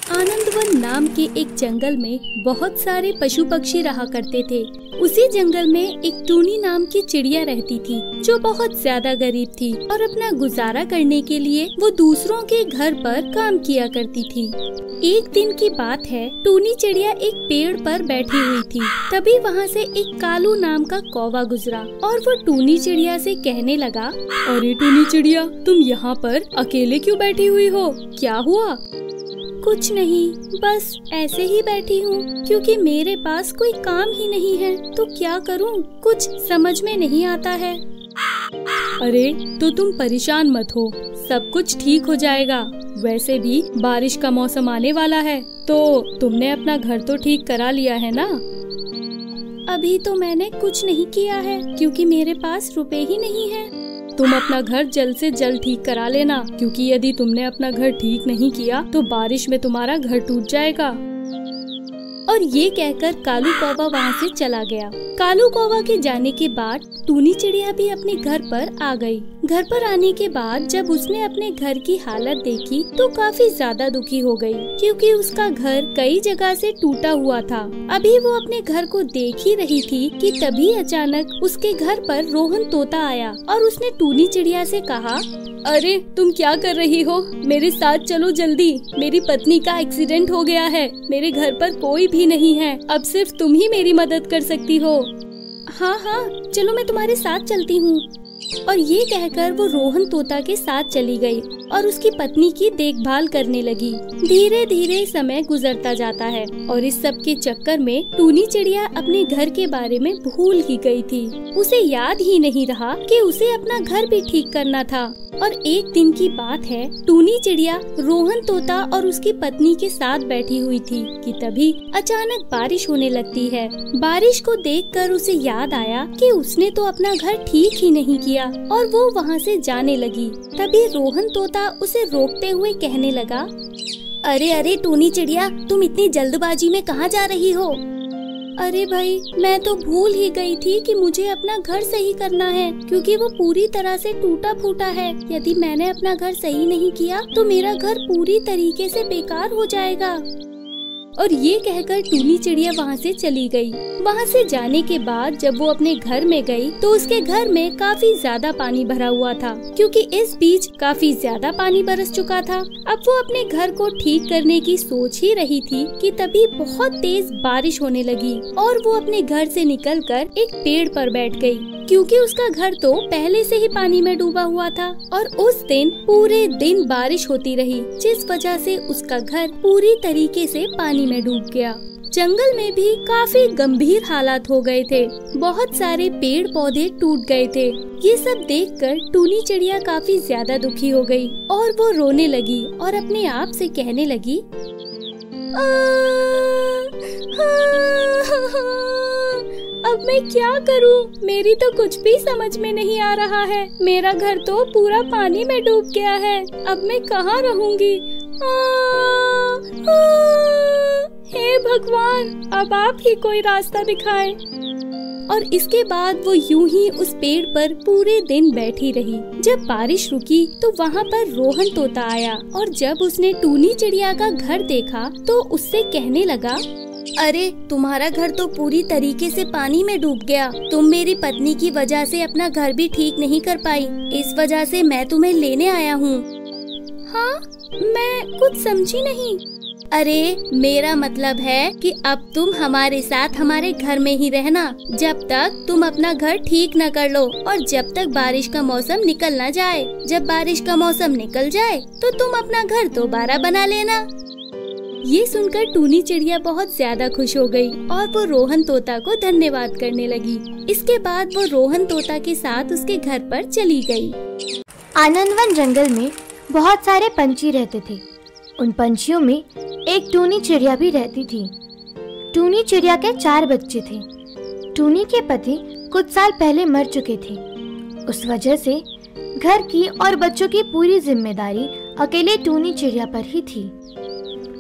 आनंदवन नाम के एक जंगल में बहुत सारे पशु पक्षी रहा करते थे। उसी जंगल में एक टूनी नाम की चिड़िया रहती थी, जो बहुत ज्यादा गरीब थी और अपना गुजारा करने के लिए वो दूसरों के घर पर काम किया करती थी। एक दिन की बात है, टूनी चिड़िया एक पेड़ पर बैठी हुई थी। तभी वहाँ से एक कालू नाम का कौवा गुजरा और वो टूनी चिड़िया से कहने लगा, अरे टूनी चिड़िया, तुम यहाँ पर अकेले क्यों बैठी हुई हो? क्या हुआ? कुछ नहीं, बस ऐसे ही बैठी हूँ, क्योंकि मेरे पास कोई काम ही नहीं है, तो क्या करूँ? कुछ समझ में नहीं आता है। अरे तो तुम परेशान मत हो, सब कुछ ठीक हो जाएगा। वैसे भी बारिश का मौसम आने वाला है, तो तुमने अपना घर तो ठीक करा लिया है ना? अभी तो मैंने कुछ नहीं किया है, क्योंकि मेरे पास रुपए ही नहीं है। तुम अपना घर जल्द से जल्द ठीक करा लेना, क्योंकि यदि तुमने अपना घर ठीक नहीं किया तो बारिश में तुम्हारा घर टूट जाएगा। और ये कहकर कालू कौवा वहाँ से चला गया। कालू कौवा के जाने के बाद टूनी चिड़िया भी अपने घर पर आ गई। घर पर आने के बाद जब उसने अपने घर की हालत देखी तो काफी ज्यादा दुखी हो गई, क्योंकि उसका घर कई जगह से टूटा हुआ था। अभी वो अपने घर को देख ही रही थी कि तभी अचानक उसके घर पर रोहन तोता आया और उसने टूनी चिड़िया से कहा, अरे तुम क्या कर रही हो? मेरे साथ चलो जल्दी, मेरी पत्नी का एक्सीडेंट हो गया है, मेरे घर पर कोई भी नहीं है, अब सिर्फ तुम ही मेरी मदद कर सकती हो। हाँ हाँ, चलो मैं तुम्हारे साथ चलती हूँ। और ये कहकर वो रोहन तोता के साथ चली गई और उसकी पत्नी की देखभाल करने लगी। धीरे धीरे समय गुजरता जाता है और इस सब के चक्कर में टूनी चिड़िया अपने घर के बारे में भूल ही गई थी। उसे याद ही नहीं रहा कि उसे अपना घर भी ठीक करना था। और एक दिन की बात है, टूनी चिड़िया रोहन तोता और उसकी पत्नी के साथ बैठी हुई थी कि तभी अचानक बारिश होने लगती है। बारिश को देखकर उसे याद आया कि उसने तो अपना घर ठीक ही नहीं किया और वो वहाँ से जाने लगी। तभी रोहन तोता उसे रोकते हुए कहने लगा, अरे अरे टूनी चिड़िया, तुम इतनी जल्दबाजी में कहाँ जा रही हो? अरे भाई, मैं तो भूल ही गई थी कि मुझे अपना घर सही करना है, क्योंकि वो पूरी तरह से टूटा फूटा है। यदि मैंने अपना घर सही नहीं किया तो मेरा घर पूरी तरीके से बेकार हो जाएगा। और ये कहकर टूनी चिड़िया वहाँ से चली गई। वहाँ से जाने के बाद जब वो अपने घर में गई तो उसके घर में काफी ज्यादा पानी भरा हुआ था, क्योंकि इस बीच काफी ज्यादा पानी बरस चुका था। अब वो अपने घर को ठीक करने की सोच ही रही थी कि तभी बहुत तेज बारिश होने लगी और वो अपने घर से निकलकर एक पेड़ पर बैठ गई, क्योंकि उसका घर तो पहले से ही पानी में डूबा हुआ था। और उस दिन पूरे दिन बारिश होती रही, जिस वजह से उसका घर पूरी तरीके से पानी में डूब गया। जंगल में भी काफी गंभीर हालात हो गए थे, बहुत सारे पेड़ पौधे टूट गए थे। ये सब देखकर टूनी चिड़िया काफी ज्यादा दुखी हो गई और वो रोने लगी और अपने आप से कहने लगी, अब मैं क्या करूं? मेरी तो कुछ भी समझ में नहीं आ रहा है। मेरा घर तो पूरा पानी में डूब गया है, अब मैं कहाँ रहूंगी? हे भगवान, अब आप ही कोई रास्ता दिखाएं। और इसके बाद वो यूं ही उस पेड़ पर पूरे दिन बैठी रही। जब बारिश रुकी तो वहाँ पर रोहन तोता आया और जब उसने टूनी चिड़िया का घर देखा तो उससे कहने लगा, अरे तुम्हारा घर तो पूरी तरीके से पानी में डूब गया। तुम मेरी पत्नी की वजह से अपना घर भी ठीक नहीं कर पाई, इस वजह से मैं तुम्हें लेने आया हूँ। हाँ, मैं कुछ समझी नहीं। अरे मेरा मतलब है कि अब तुम हमारे साथ हमारे घर में ही रहना, जब तक तुम अपना घर ठीक न कर लो और जब तक बारिश का मौसम निकल न जाए। जब बारिश का मौसम निकल जाए तो तुम अपना घर दोबारा बना लेना। ये सुनकर टूनी चिड़िया बहुत ज्यादा खुश हो गई और वो रोहन तोता को धन्यवाद करने लगी। इसके बाद वो रोहन तोता के साथ उसके घर पर चली गई। आनंदवन जंगल में बहुत सारे पंछी रहते थे। उन पंछियों में एक टूनी चिड़िया भी रहती थी। टूनी चिड़िया के 4 बच्चे थे। टूनी के पति कुछ साल पहले मर चुके थे। उस वजह से घर की और बच्चों की पूरी जिम्मेदारी अकेले टूनी चिड़िया पर ही थी।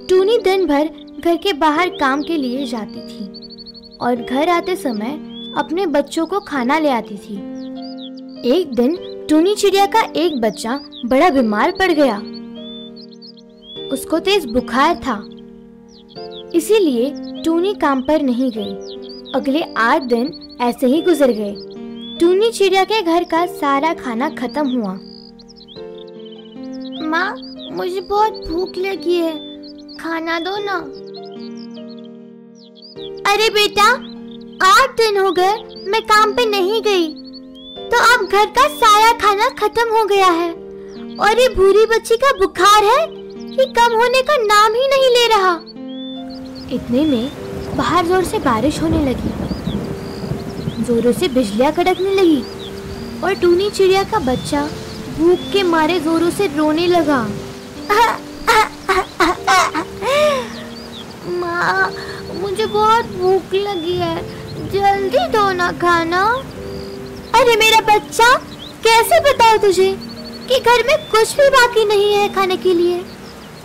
टूनी दिन भर घर के बाहर काम के लिए जाती थी और घर आते समय अपने बच्चों को खाना ले आती थी। एक दिन टूनी चिड़िया का एक बच्चा बड़ा बीमार पड़ गया। उसको तेज बुखार था इसीलिए टूनी काम पर नहीं गई। अगले 8 दिन ऐसे ही गुजर गए। टूनी चिड़िया के घर का सारा खाना खत्म हुआ। माँ, मुझे बहुत भूख लगी है, खाना दो ना। अरे बेटा, 8 दिन हो गए मैं काम पे नहीं गई, तो अब घर का सारा खाना खत्म हो गया है। और ये भूरी बच्ची का बुखार है कि कम होने का नाम ही नहीं ले रहा। इतने में बाहर जोर से बारिश होने लगी, जोरों से बिजलियां कड़कने लगी और टूनी चिड़िया का बच्चा भूख के मारे जोरों से रोने लगा। माँ, मुझे बहुत भूख लगी है, जल्दी दो ना खाना। अरे मेरा बच्चा, कैसे बताओ तुझे कि घर में कुछ भी बाकी नहीं है खाने के लिए।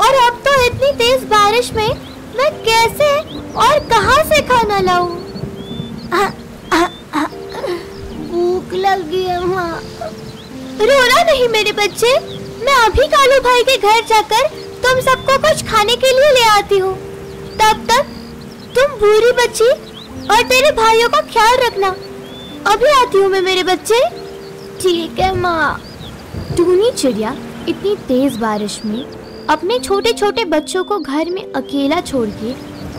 और अब तो इतनी तेज बारिश में मैं कैसे और कहां से खाना लाऊं? भूख लगी है माँ। रोना नहीं मेरे बच्चे, मैं अभी कालू भाई के घर जाकर तुम सबको कुछ खाने के लिए ले आती हूँ। तब तक तुम भूरी बच्ची और तेरे भाइयों का ख्याल रखना। अभी आती हूँ मैं मेरे बच्चे। ठीक है माँ। टूनी चिड़िया इतनी तेज बारिश में अपने छोटे छोटे बच्चों को घर में अकेला छोड़ के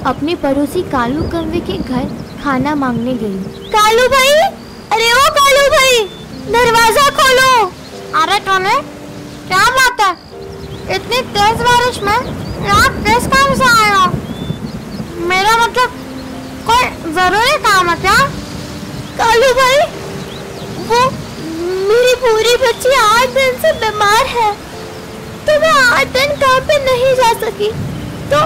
अपने पड़ोसी कालू कौवे के घर खाना मांगने गई। कालू भाई, अरे ओ कालू भाई, दरवाजा खोलो। अरे टोनी, क्या बात है? इतनी तेज बारिश में आप किस काम से आए हो? मेरा मतलब कोई जरूरी काम है क्या? कालू भाई, वो मेरी पूरी बच्ची 8 दिन से बीमार है, तो मैं 8 दिन काम पे नहीं जा सकी। तो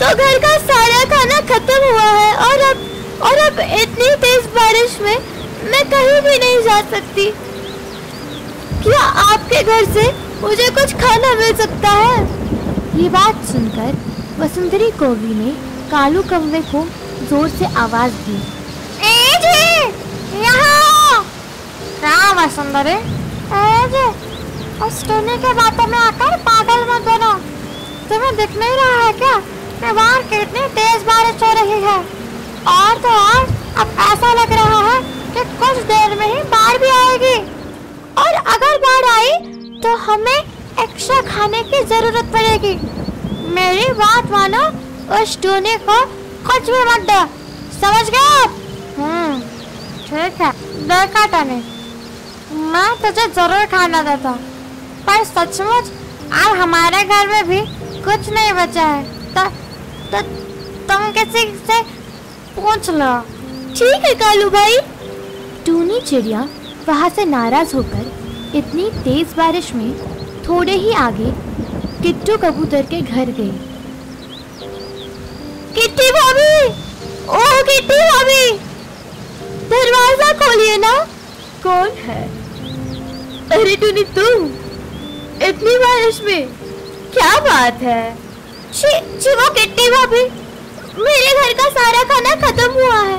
घर का सारा खाना खत्म हुआ है और अब इतनी तेज बारिश में मैं कहीं भी नहीं जा सकती। क्या आपके घर से मुझे कुछ खाना मिल सकता है? ये बात सुनकर वसुंधरी कौवी ने कालू कौवे को जोर से आवाज दी। ए जी, यहाँ! क्या वसुंधरी? ए जी, उस टूनी के बातों में आकर पागल मत बनो। तुम्हें दिख नहीं रहा है क्या कि बाहर कितनी तेज बारिश हो रही है? और तो और अब ऐसा लग रहा है कि कुछ देर में ही बाढ़ भी आएगी। और अगर बाढ़ आई तो हमें एक्स्ट्रा खाने की जरूरत पड़ेगी। मेरी बात मानो, उस टूनी को कुछ भी मत दो, समझ गए? ठीक है, देखा टूनी, मैं तुझे जरूर खाना देता, पर सचमुच अब हमारे घर में भी कुछ नहीं बचा है। तो तुम किसी से पूछ लो। ठीक है कालू भाई। टूनी चिड़िया वहाँ से नाराज होकर इतनी तेज बारिश में थोड़े ही आगे किट्टू कबूतर के घर गई। किट्टी भाभी, ओह किट्टी भाभी, दरवाजा खोलिए ना। कौन है? अरे टूनी, तुम इतनी बारिश में, क्या बात है? वो किट्टी भाभी, मेरे घर का सारा खाना खत्म हुआ है।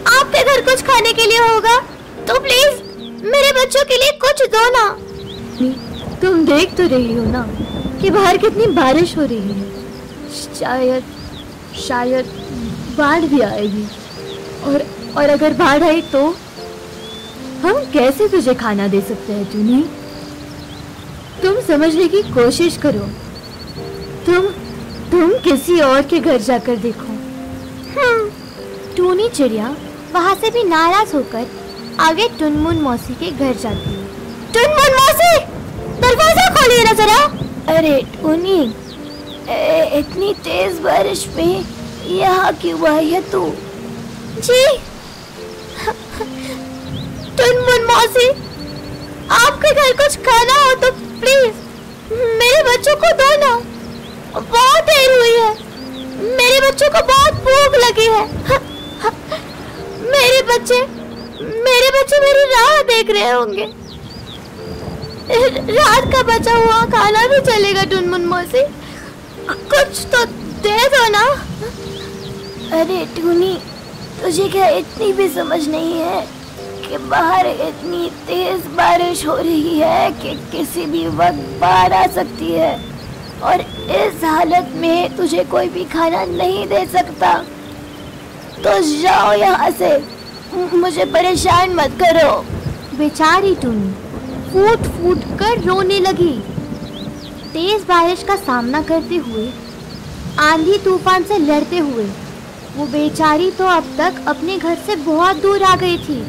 आपके घर कुछ खाने के लिए होगा तो प्लीज मेरे बच्चों के लिए कुछ दो ना। तुम देख तो रही हो ना कि बाहर कितनी बारिश हो रही है। शायद बाढ़ भी आएगी, और अगर बाढ़ आई तो हम कैसे तुझे खाना दे सकते हैं टूनी? तुम समझने की कोशिश करो। तुम किसी और के घर जाकर देखो। टूनी चिड़िया वहाँ से भी नाराज होकर आगे टुनमुन मौसी के घर जाती है। टुनमुन मौसी, दरवाजा खोलिए ना जरा। अरे टूनी, इतनी तेज बारिश में यहाँ क्यों आई है तू? जी टुनमुन मौसी, आपके घर कुछ खाना हो तो प्लीज मेरे बच्चों को दो ना। बहुत देर हुई है, मेरे बच्चों को बहुत भूख लगी है। मेरे बच्चे मेरी राह देख रहे होंगे। रात का बचा हुआ खाना भी चलेगा टुनमुन मौसी, कुछ तो दे दो ना। अरे टूनी, तुझे क्या इतनी भी समझ नहीं है कि बाहर इतनी तेज बारिश हो रही है कि किसी भी वक्त बाढ़ आ सकती है। और इस हालत में तुझे कोई भी खाना नहीं दे सकता। तो जाओ यहाँ से, मुझे परेशान मत करो। बेचारी टूनी फूट फूट कर रोने लगी। तेज बारिश का सामना करते हुए, आंधी तूफान से लड़ते हुए वो बेचारी तो अब तक अपने घर से बहुत दूर आ गई थी।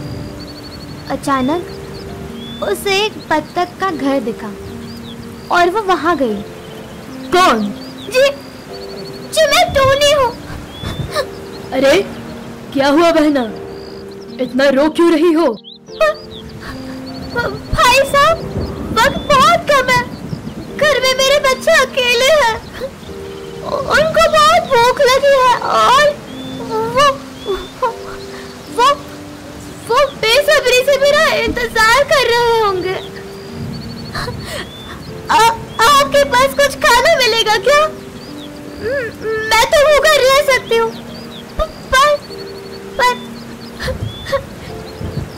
अचानक उसे एक बत्तख का घर दिखा और वो वहां गई। कौन? जी मैं टूनी हूँ। अरे क्या हुआ बहना, इतना रो क्यों रही हो? भाई साहब, वक्त बहुत कम है, घर में मेरे बच्चे अकेले हैं, उनको बहुत भूख लगी है और वो बेसब्री से मेरा इंतजार कर रहे होंगे। आपके पास कुछ खाना मिलेगा क्या? मैं तो भूखा रह सकती हूँ, पर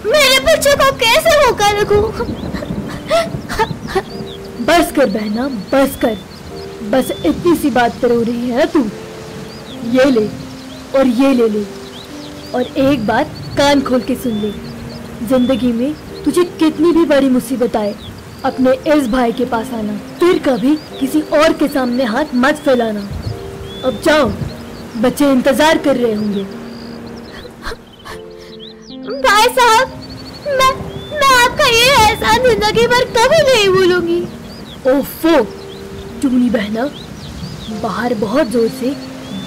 मेरे बच्चों को कैसे भूखा रखूं? बस कर बहना, बस कर। बस इतनी सी बात पर रो रही है तू। ये ले और ये ले और एक बात कान खोल के सुन ले। जिंदगी में तुझे कितनी भी बड़ी मुसीबत आए, अपने इस भाई के पास आना, फिर कभी किसी और के सामने हाथ मत फैलाना। अब जाओ, बच्चे इंतजार कर रहे होंगे। भाई साहब, मैं आपका ये एहसान जिंदगी भर कभी नहीं भूलूंगी। ओफो टूनी बहना, बाहर बहुत जोर से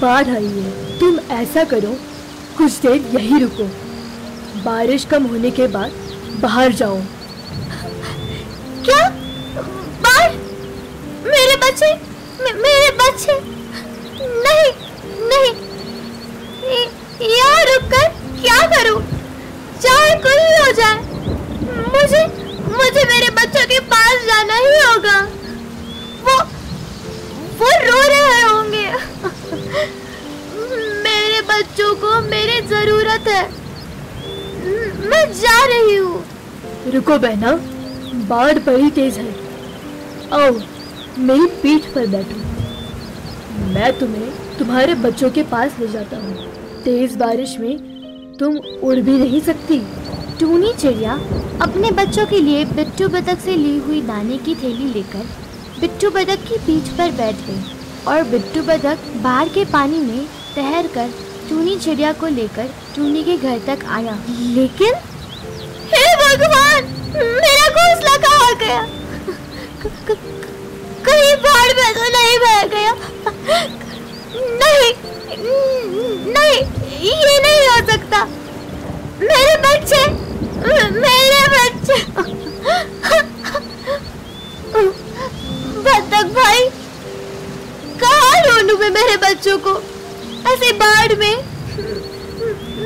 बाढ़ आई है। तुम ऐसा करो, कुछ देर यहीं रुको, बारिश कम होने के बाद बाहर जाओ। क्या बाढ़? मेरे बच्चे नहीं, यहाँ रुककर क्या करूं? चाहे कुछ भी हो जाए, मुझे मेरे बच्चों के पास जाना ही होगा। वो रो रहे होंगे। मेरे बच्चों को मेरी जरूरत है। मैं जा रही हूँ। रुको बहना, बाढ़ बड़ी तेज है। आओ मेरी पीठ पर बैठो, मैं तुम्हें तुम्हारे बच्चों के पास ले जाता हूँ। तेज बारिश में तुम उड़ भी नहीं सकती। टूनी चिड़िया अपने बच्चों के लिए बिट्टू बतख से ली हुई दाने की थैली लेकर बिट्टू बतख की पीठ पर बैठ गई और बिट्टू बतख बाढ़ के पानी में तैरकर टूनी चिड़िया को लेकर टूनी के घर तक आया। लेकिन हे भगवान, मेरा घोंसला कहाँ गया? कहीं बाढ़ में तो नहीं बह गया? नहीं, ये नहीं हो सकता। मेरे बच्चे बतख भाई, कहाँ ढूंढूं मैं मेरे बच्चों को? ऐसे बाढ़ में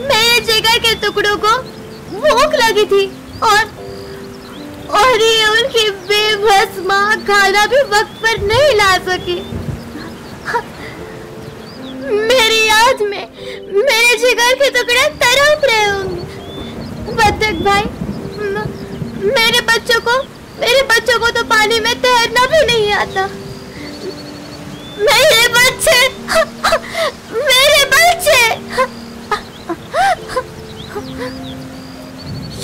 मेरे जिगर के टुकड़ों को भूख लगी थी और ये उनकी बेबस माँ खाना भी वक्त पर नहीं ला सकी। मेरी याद में मेरे जिगर के टुकड़े तड़प रहे होंगे। बतख भाई, मेरे बच्चों को तो पानी में तैरना भी नहीं आता। मेरे बच्चे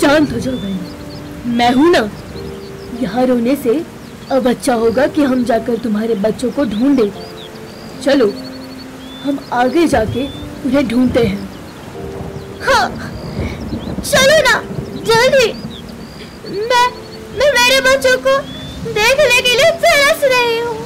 शांत हो जाओ बहन, मैं हूं ना। यहाँ रोने से अब अच्छा होगा कि हम जाकर तुम्हारे बच्चों को ढूंढे। चलो हम आगे जाके उन्हें ढूंढते हैं। हाँ, चलो ना जल्दी। मैं मेरे बच्चों को देखने के लिए तरस रही हूँ।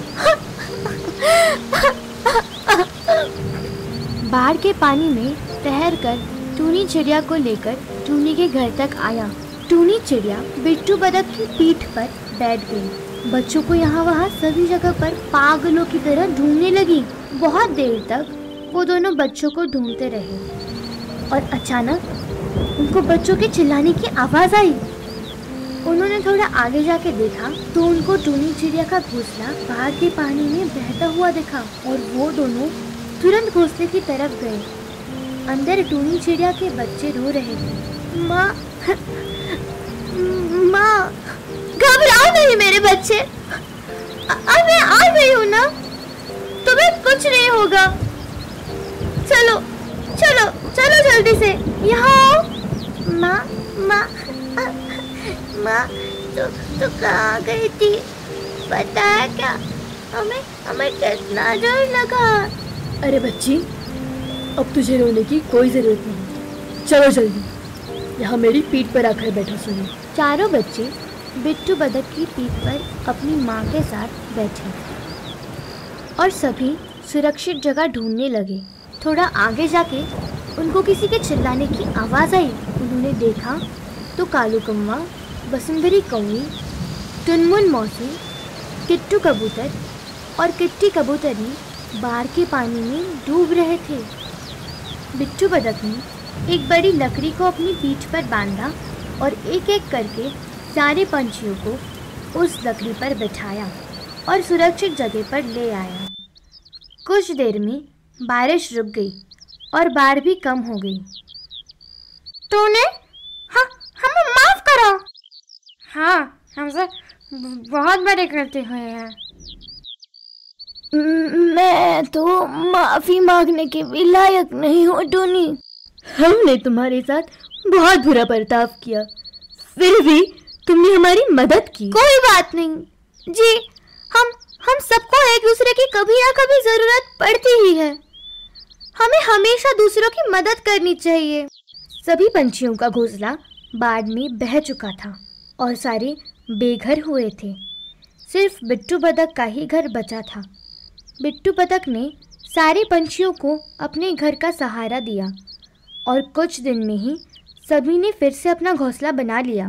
बाढ़ के पानी में तैरकर टूनी चिड़िया को लेकर टूनी के घर तक आया। टूनी चिड़िया बिट्टू बतख की पीठ पर बैठ गई। बच्चों को यहाँ वहाँ सभी जगह पर पागलों की तरह ढूंढने लगी। बहुत देर तक वो दोनों बच्चों को ढूंढते रहे और अचानक उनको बच्चों के चिल्लाने की आवाज आई। उन्होंने थोड़ा आगे जाके देखा तो उनको टूनी चिड़िया का घोंसला बाढ़ के पानी में बहता हुआ दिखा और वो दोनों तुरंत घोंसले की तरफ गए। अंदर टूनी चिड़िया के बच्चे रो रहे थे। माँ, घबराओ नहीं मेरे बच्चे, अब मैं आ गई हूँ ना। नहीं होगा। चलो चलो चलो जल्दी से, यहाँ आओ। माँ माँ माँ, तो कहाँ गई थी? पता है क्या, हमें कितना डर लगा। अरे बच्ची, अब तुझे रोने की कोई जरूरत नहीं। चलो जल्दी, यहाँ मेरी पीठ पर आकर बैठो सुनो। चारों बच्चे बिट्टू बतख की पीठ पर अपनी माँ के साथ बैठे और सभी सुरक्षित जगह ढूंढने लगे। थोड़ा आगे जाके उनको किसी के चिल्लाने की आवाज़ आई। उन्होंने देखा तो कालू कौवा, वसुंधरी कौवी, टुनमुन मौसी, किट्टू कबूतर और किट्टी कबूतरी बाढ़ के पानी में डूब रहे थे। बिट्टू बतख ने एक बड़ी लकड़ी को अपनी पीठ पर बांधा और एक एक करके सारे पंछियों को उस लकड़ी पर बिठाया और सुरक्षित जगह पर ले आया। कुछ देर में बारिश रुक गई और बाढ़ भी कम हो गई। तूने हमें माफ करो। हाँ, हमसे बहुत बड़े गलती हुई है। मैं तो माफी मांगने के भी लायक नहीं हूँ टूनी। हमने तुम्हारे साथ बहुत बुरा बर्ताव किया, फिर भी तुमने हमारी मदद की। कोई बात नहीं जी, हम सबको एक दूसरे की कभी ना कभी जरूरत पड़ती ही है। हमें हमेशा दूसरों की मदद करनी चाहिए। सभी पंछियों का घोंसला बाढ़ में बह चुका था और सारे बेघर हुए थे। सिर्फ बिट्टू बतख का ही घर बचा था। बिट्टू बतख ने सारे पंछियों को अपने घर का सहारा दिया और कुछ दिन में ही सभी ने फिर से अपना घोंसला बना लिया।